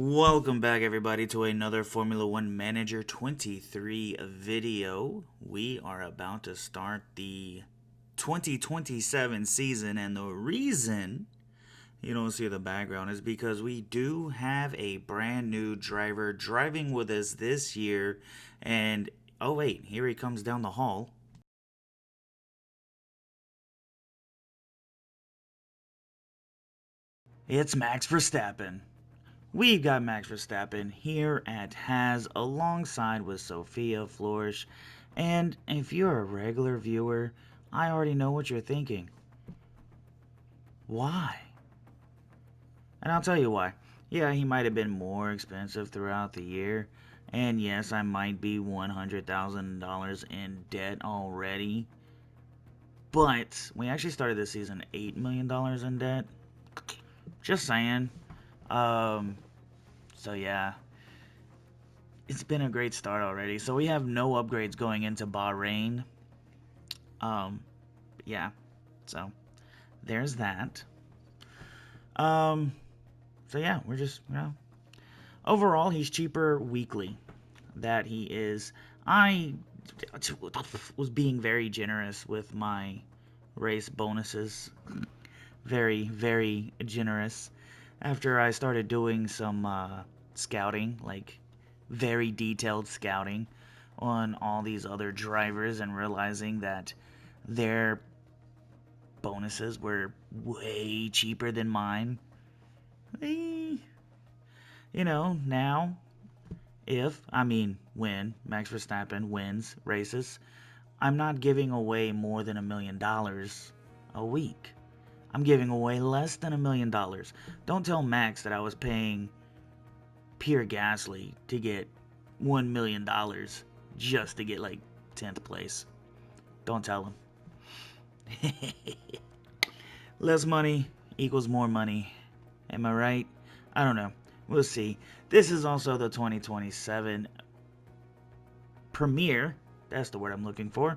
Welcome back, everybody, to another Formula One Manager 23 video. We are about to start the 2027 season, and the reason you don't see the background is because we do have a brand new driver driving with us this year. And oh, wait, here he comes down the hall. It's Max Verstappen. We've got Max Verstappen here at Haas alongside with Sophia Flores. And if you're a regular viewer, I already know what you're thinking. Why? And I'll tell you why. Yeah, he might have been more expensive throughout the year. And yes, I might be $100,000 in debt already. But we actually started this season $8 million in debt. Just saying. Um, so yeah, it's been a great start already. So we have no upgrades going into Bahrain. Um, yeah. So there's that. Um, so yeah, we're just overall he's cheaper weekly. That he is. I was being very generous with my race bonuses. Very generous. After I started doing some scouting, like very detailed scouting on all these other drivers and realizing that their bonuses were way cheaper than mine. Now, when Max Verstappen wins races, I'm not giving away more than $1 million a week. I'm giving away less than $1 million. Don't tell Max that I was paying Pierre Gasly to get $1 million just to get like 10th place. Don't tell him. Less money equals more money. Am I right? I don't know. We'll see. This is also the 2027 premiere. That's the word I'm looking for.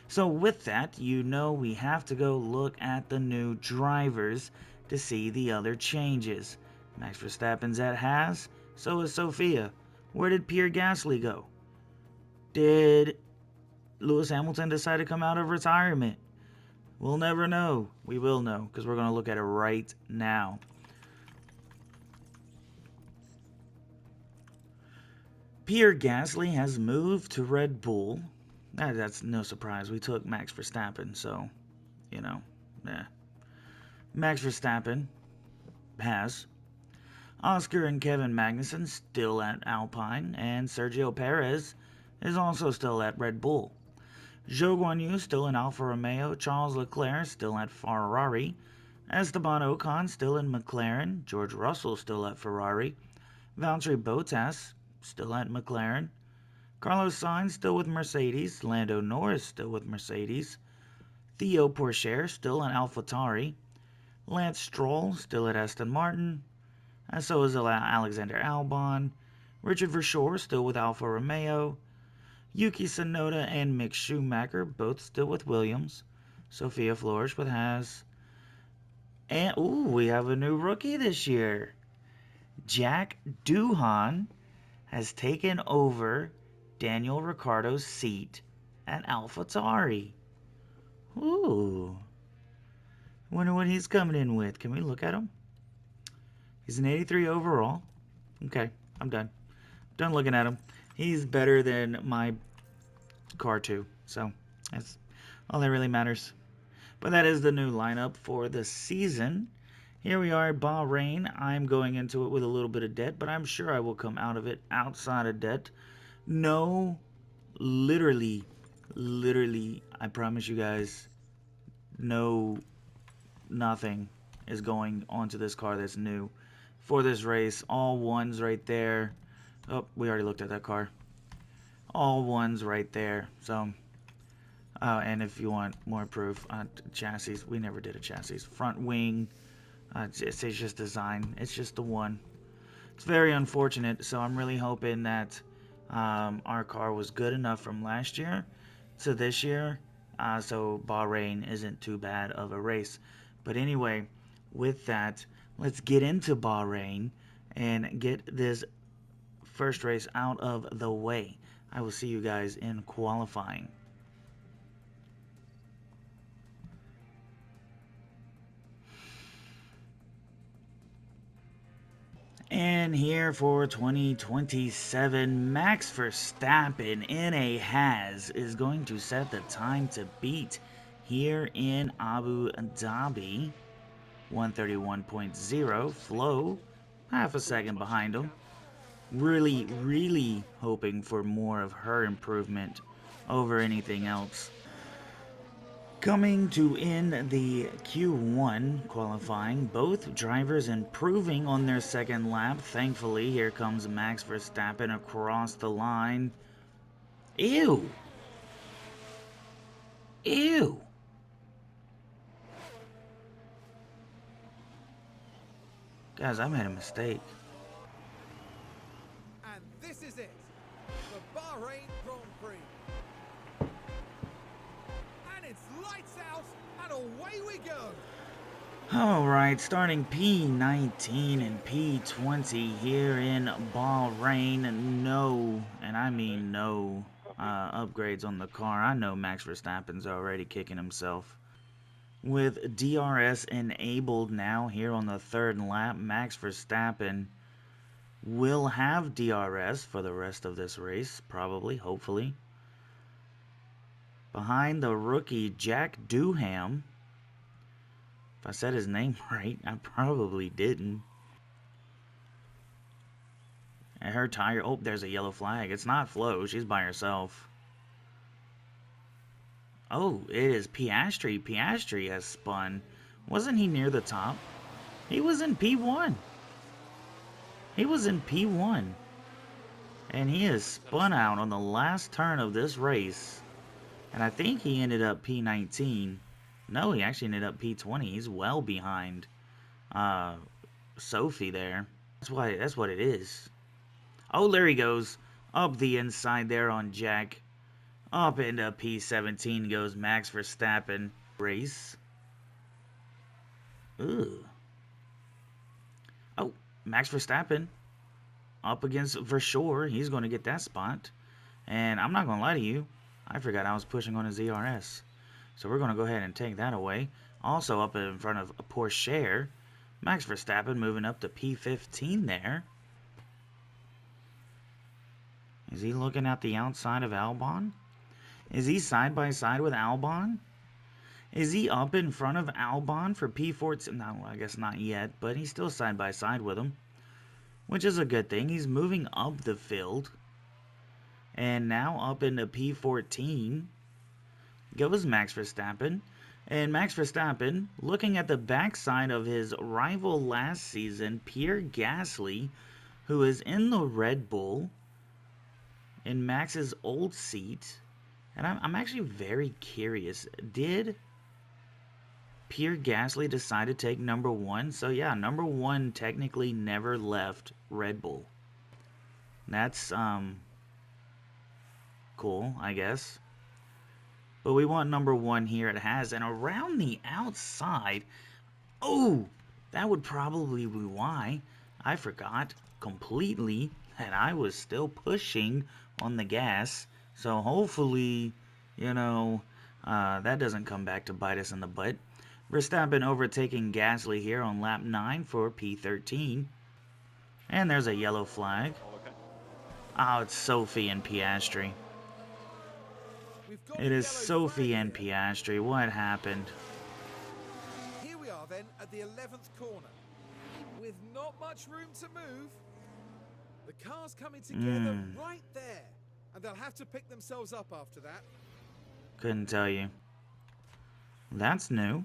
So with that, we have to go look at the new drivers to see the other changes. Max Verstappen's at Haas, so is Sophia. Where did Pierre Gasly go? Did Lewis Hamilton decide to come out of retirement? We'll never know. We will know, because we're going to look at it right now. Pierre Gasly has moved to Red Bull. That's no surprise. We took Max Verstappen, so, Max Verstappen has Oscar and Kevin Magnussen still at Alpine, and Sergio Perez is also still at Red Bull. Zhou Guanyu still in Alfa Romeo, Charles Leclerc still at Ferrari, Esteban Ocon still in McLaren, George Russell still at Ferrari, Valtteri Bottas still at McLaren, Carlos Sainz still with Mercedes, Lando Norris still with Mercedes, Theo Pourchaire still at AlphaTauri, Lance Stroll still at Aston Martin, and so is Alexander Albon, Richard Verschoor still with Alfa Romeo, Yuki Tsunoda and Mick Schumacher both still with Williams, Sophia Flores with Haas, and we have a new rookie this year. Jack Doohan has taken over Daniel Ricciardo's seat at AlphaTauri. Ooh. Wonder what he's coming in with. Can we look at him? He's an 83 overall. Okay, I'm done. Done looking at him. He's better than my car too. So that's all that really matters. But that is the new lineup for the season. Here we are at Bahrain. I'm going into it with a little bit of debt, but I'm sure I will come out of it outside of debt. No, literally, I promise you guys, no, nothing is going onto this car that's new for this race. All ones right there. Oh, we already looked at that car. All ones right there. So, and if you want more proof, chassis, we never did a chassis. Front wing, it's just design. It's just the one. It's very unfortunate, so I'm really hoping that our car was good enough from last year to this year, so Bahrain isn't too bad of a race. But anyway, with that, let's get into Bahrain and get this first race out of the way. I will see you guys in qualifying. And here for 2027, Max Verstappen in a Haas is going to set the time to beat here in Abu Dhabi. 131.0, Flo half a second behind him. Really hoping for more of her improvement over anything else. Coming to end the Q1 qualifying, both drivers improving on their second lap. Thankfully, here comes Max Verstappen across the line. Ew! Ew! Guys, I made a mistake. And this is it, the Bahrain Grand Prix. And it's lights out, and away we go. Alright, starting P19 and P20 here in Bahrain. No, and I mean no, upgrades on the car. I know Max Verstappen's already kicking himself. With DRS enabled now here on the third lap, Max Verstappen will have DRS for the rest of this race, probably, hopefully. Behind the rookie Jack Dooham. If I said his name right, I probably didn't. And her tire, oh, there's a yellow flag. It's not Flo, she's by herself. Oh, it is Piastri. Piastri has spun. Wasn't he near the top? He was in P1. He was in P1. And he has spun out on the last turn of this race. And I think he ended up P19. No, he actually ended up P20. He's well behind Sophie there. That's what it is. Oh, there he goes. Up the inside there on Jack. Up into P17 goes Max Verstappen. Race. Ugh. Oh, Max Verstappen. Up against Versure. He's going to get that spot. And I'm not going to lie to you. I forgot I was pushing on his ERS. So we're going to go ahead and take that away. Also up in front of Porsche. Max Verstappen moving up to P15 there. Is he looking at the outside of Albon? Is he side by side with Albon? Is he up in front of Albon for P14? No, I guess not yet, but he's still side by side with him, which is a good thing. He's moving up the field. And now up into P14 goes Max Verstappen. And Max Verstappen, looking at the backside of his rival last season, Pierre Gasly, who is in the Red Bull, in Max's old seat. And I'm actually very curious. Did Pierre Gasly decide to take number one? So yeah, number one technically never left Red Bull. That's cool, I guess. But we want number one here at Haas. And around the outside, oh, that would probably be why I forgot completely that I was still pushing on the gas. So hopefully, you know, that doesn't come back to bite us in the butt. Verstappen overtaking Gasly here on lap 9 for P13. And there's a yellow flag. Oh, it's Sophie and Piastri. It is Sophie and Piastri. What happened? Here we are then at the 11th corner. With not much room to move. The car's coming together right there. And they'll have to pick themselves up after that. Couldn't tell you. That's new.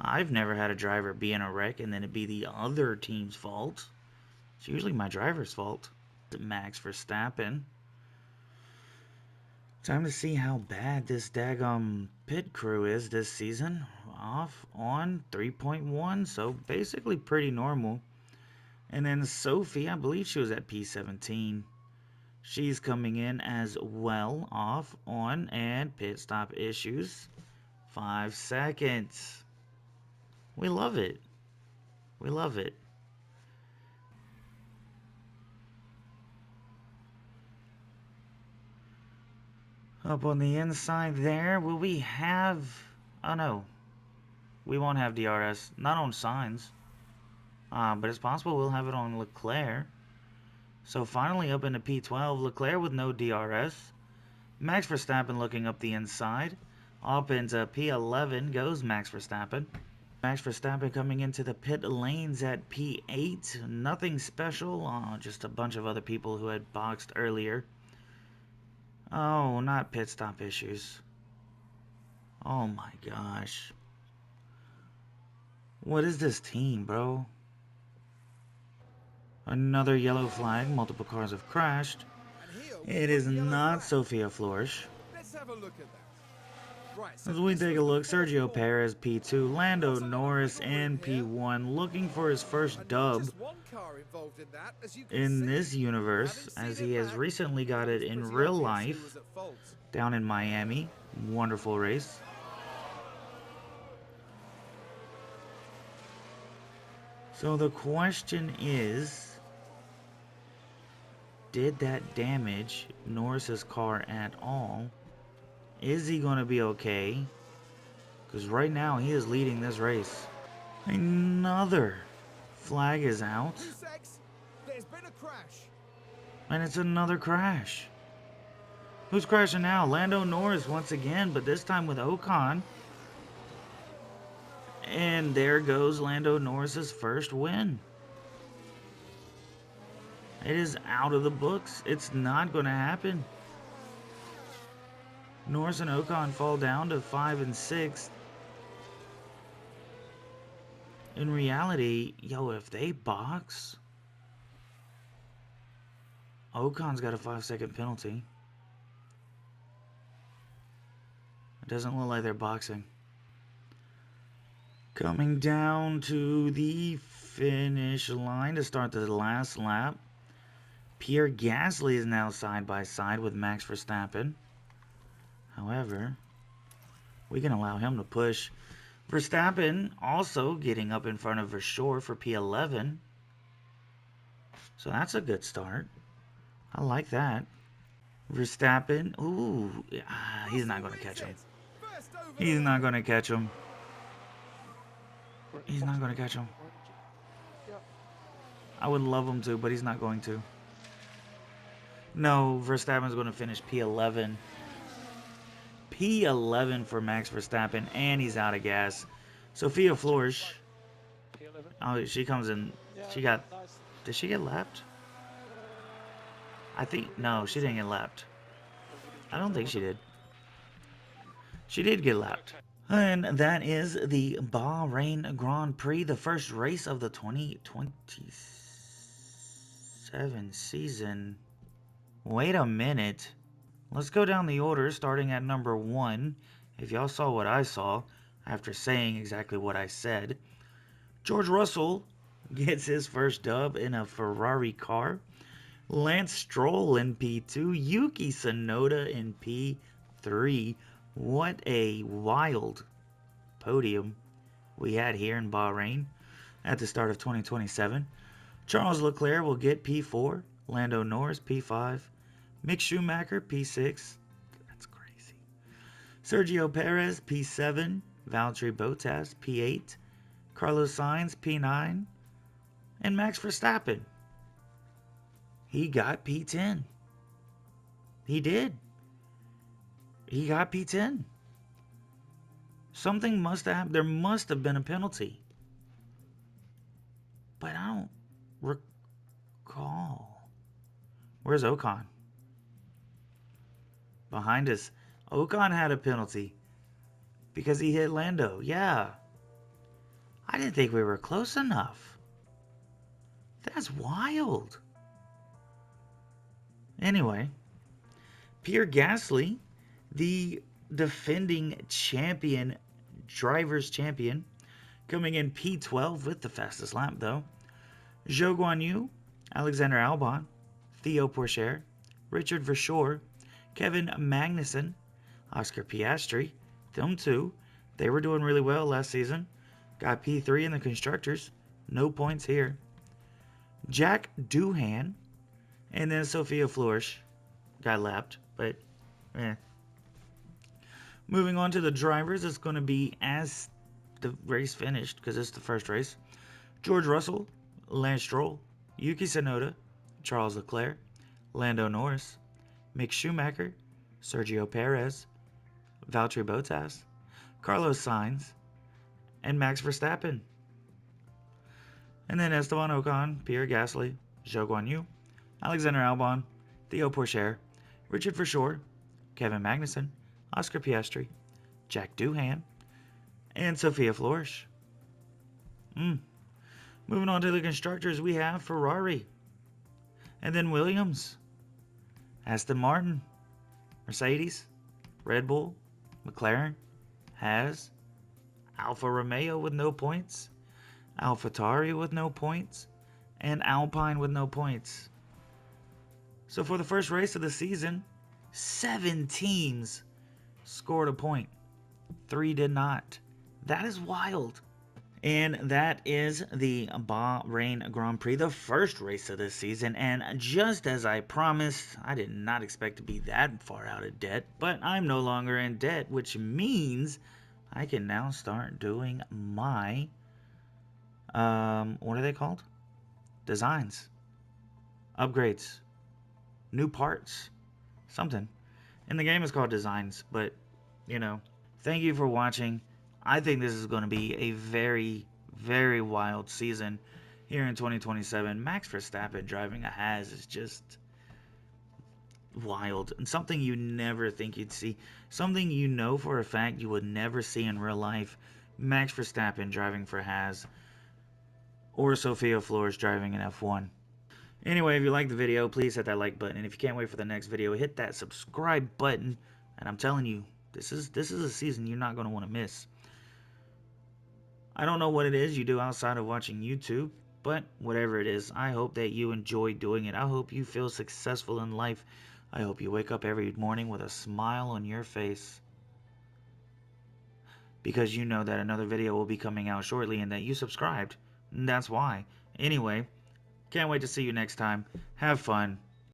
I've never had a driver be in a wreck and then it be the other team's fault. It's usually my driver's fault. Max Verstappen. Time to see how bad this daggum pit crew is this season. Off on 3.1, so basically pretty normal. And then Sophie, I believe she was at P17. She's coming in as well, off on and pit stop issues. 5 seconds. We love it. We love it. Up on the inside there, will we have... Oh no, we won't have DRS. Not on Sainz. But it's possible we'll have it on Leclerc. So finally up into P12, Leclerc with no DRS. Max Verstappen looking up the inside. Up into P11 goes Max Verstappen. Max Verstappen coming into the pit lanes at P8. Nothing special, just a bunch of other people who had boxed earlier. Oh, not pit stop issues. Oh my gosh. What is this team, bro? Another yellow flag. Multiple cars have crashed. It is not Sophia Flores. Let's have a look at that. Right, so As we this take was a the look, fourth Sergio corner. Perez P2, Lando Norris in P1, looking for his first And not dub just one car involved in that, as you can in see. this universe, Having as seen he it has back, recently got it it's in pretty real obvious who life was at fault. down in Miami. Wonderful race. So the question is, did that damage Norris's car at all? Is he going to be okay? Because right now he is leading this race. Another flag is out. 2 secs. There's been a crash. And it's another crash. Who's crashing now? Lando Norris once again, but this time with Ocon. And there goes Lando Norris's first win. It is out of the books. It's not going to happen. Norris and Ocon fall down to 5 and 6. In reality, yo, if they box, Ocon's got a 5-second penalty. It doesn't look like they're boxing. Coming down to the finish line to start the last lap. Pierre Gasly is now side by side with Max Verstappen. However, we can allow him to push. Verstappen also getting up in front of Verschoor for P11. So that's a good start. I like that. Verstappen, ooh, he's not going to catch him. He's not going to catch him. He's not going to catch him. I would love him to, but he's not going to. No, Verstappen's going to finish P11. P11 for Max Verstappen, and he's out of gas. Sophia Flores. Oh, she comes in. She got... Did she get lapped? I think... No, she didn't get lapped. I don't think she did. She did get lapped. And that is the Bahrain Grand Prix, the first race of the 2027 season. Wait a minute. Let's go down the order, starting at number 1. If y'all saw what I saw, after saying exactly what I said, George Russell gets his first dub in a Ferrari car. Lance Stroll in P2. Yuki Tsunoda in P3. What a wild podium we had here in Bahrain at the start of 2027. Charles Leclerc will get P4. Lando Norris P5. Mick Schumacher P6. That's crazy. Sergio Perez P7. Valtteri Bottas P8. Carlos Sainz P9. And Max Verstappen, he got P10. He did. He got P10. Something must have... There must have been a penalty. But I don't recall. Where's Ocon? Behind us. Ocon had a penalty. Because he hit Lando. Yeah. I didn't think we were close enough. That's wild. Anyway, Pierre Gasly, the defending champion, driver's champion, coming in P12 with the fastest lap, though. Zhou Guanyu, Alexander Albon, Theo Pourchaire, Richard Verschoor, Kevin Magnussen, Oscar Piastri, them two. They were doing really well last season. Got P3 in the Constructors. No points here. Jack Doohan, and then Sophia Flores got lapped, but Moving on to the drivers, it's going to be as the race finished, because it's the first race. George Russell, Lance Stroll, Yuki Tsunoda, Charles Leclerc, Lando Norris, Mick Schumacher, Sergio Perez, Valtteri Bottas, Carlos Sainz, and Max Verstappen. And then Esteban Ocon, Pierre Gasly, Zhou Guanyu, Alexander Albon, Theo Pourchaire, Richard Verschoor, Kevin Magnussen, Oscar Piastri, Jack Doohan, and Sophia Flores. Moving on to the constructors, we have Ferrari, and then Williams, Aston Martin, Mercedes, Red Bull, McLaren, Haas, Alfa Romeo with no points, AlphaTauri with no points, and Alpine with no points. So for the first race of the season, 7 teams scored a point. 3 did not. That is wild. And that is the Bahrain Grand Prix, the first race of this season. And just as I promised, I did not expect to be that far out of debt, but I'm no longer in debt, which means I can now start doing my, what are they called? Designs, upgrades, new parts, something. And the game is called Designs, but, you know, thank you for watching. I think this is going to be a very, very wild season here in 2027. Max Verstappen driving a Haas is just wild, and something you never think you'd see. Something you know for a fact you would never see in real life. Max Verstappen driving for Haas, or Sophia Flores driving an F1. Anyway, if you like the video, please hit that like button, and if you can't wait for the next video, hit that subscribe button. And I'm telling you, this is a season you're not going to want to miss. I don't know what it is you do outside of watching YouTube, but whatever it is, I hope that you enjoy doing it. I hope you feel successful in life. I hope you wake up every morning with a smile on your face, because you know that another video will be coming out shortly and that you subscribed. And that's why. Anyway, can't wait to see you next time. Have fun.